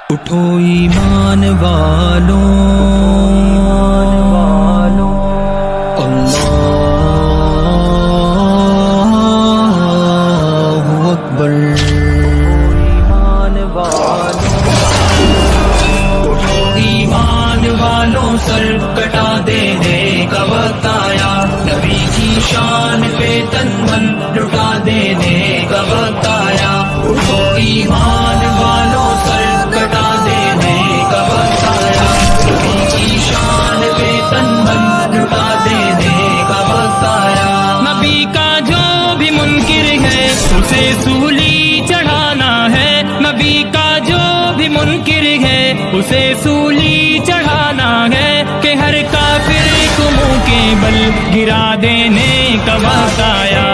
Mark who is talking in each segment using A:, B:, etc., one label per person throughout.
A: اٹھو ایمان والوں، اللہ اکبر۔ ایمان والوں سر کٹا دینے کا وقت آیا، نبی کی شان پہ تن من لٹا دینے کا وقت آیا۔ اٹھو ایمان والوں سر کٹا دینے کا وقت آیا، نبی کی شان پہ تن من لٹا دینے کا وقت آیا۔
B: نبی کا جو بھی منکر ہے اسے سولی چڑھانا ہے، نبی کا جو بھی منکر ہے اسے سولی چڑھانا ہے، کہ ہر کافر کو منہ کے بل گرا دینے کا وقت آیا۔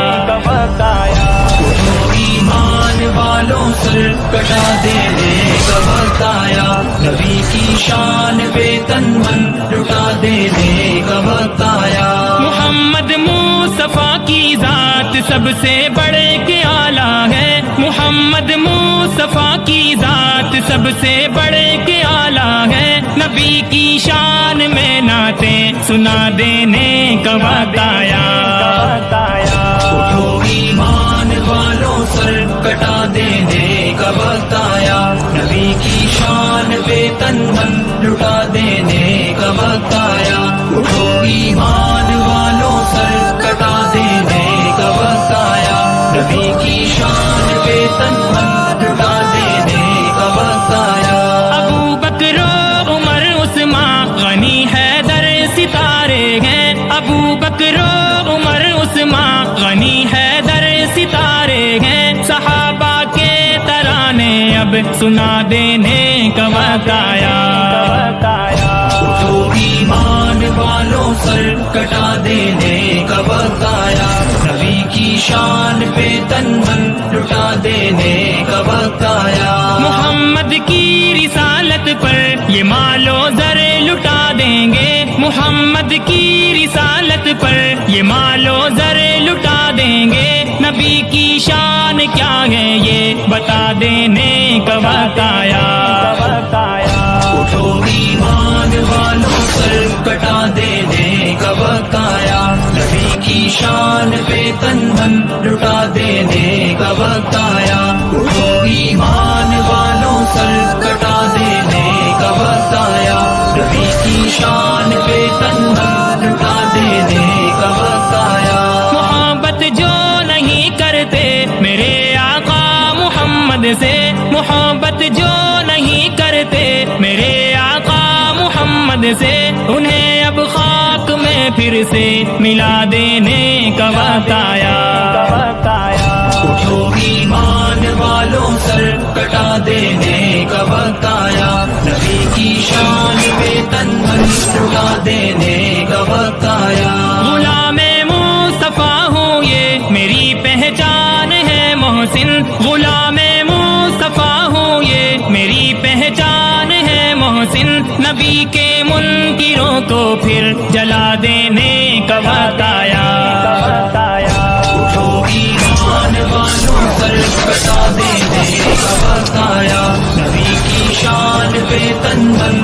A: اٹھو ایمان والوں سر کٹا دینے کا وقت آیا، نبی کی شان پہ تن من لٹا دینے کا وقت آیا۔
B: محمد مصطفیٰ کی ذات سب سے بڑھ کے اعلیٰ ہے، محمد مصطفیٰ کی ذات سب سے بڑھ کے اعلیٰ ہے، نبی کی شان میں نعتیں سنا دینے کا وقت آیا۔
A: اٹھو ایمان والوں سر کٹا دینے کا وقت آیا، نبی کی شان پہ تن من لٹا دینے کا وقت آیا۔ اٹھو ایمان والوں سر کٹا دینے کا وقت آیا، نبی کی شان پہ تن من لٹا دینے کا وقت آیا۔
B: ابو بکر و عمر عثمان غنی حیدر ستارے ہیں، ابو بکر و عمر عثمان غنی حیدر ستارے ہیں، صحابہ کے ترانے اب سنا دینے کا وقت آیا۔
A: اٹھو ایمان والوں سر کٹا دینے کا وقت آیا، نبی کی شان پہ تن من لٹا دینے کا وقت آیا۔
B: محمد کی رسالت پر یہ مال و زر لٹا دیں گے، محمد کی رسالت پر یہ مال و زر لٹا دیں گے، نبی کی شان کیا ہے یہ بتا دینے کا وقت آیا۔
A: اٹھو ایمان والوں سر کٹا دینے کا وقت آیا، نبی کی شان پہ تن من لٹا دینے کا وقت آیا۔ اٹھو ایمان والوں سر کٹا دینے کا وقت آیا، نبی کی شان پہ تن من لٹا دینے کا وقت آیا۔
B: محبت جو نہیں کرتے میرے آقا محمد سے، محبت جو نہیں کرتے میرے آقا محمد سے، انہیں اب خاک میں پھر سے ملا دینے کا وقت آیا۔
A: اٹھو ایمان والوں سر کٹا دینے کا وقت آیا، نبی کی شان پہ تن من لٹا دینے کا وقت آیا۔
B: غلام مصطفیٰ ہوں یہ میری پہچان ہے محسن، غلام مصطفیٰ ہوں یہ میری پہچان ہے محسن، نبی کے منکروں کو پھر جلا دینے کا وقت آیا۔
A: اٹھو ایمان والوں سر کٹا دینے کا وقت آیا، نبی کی شان پہ تن من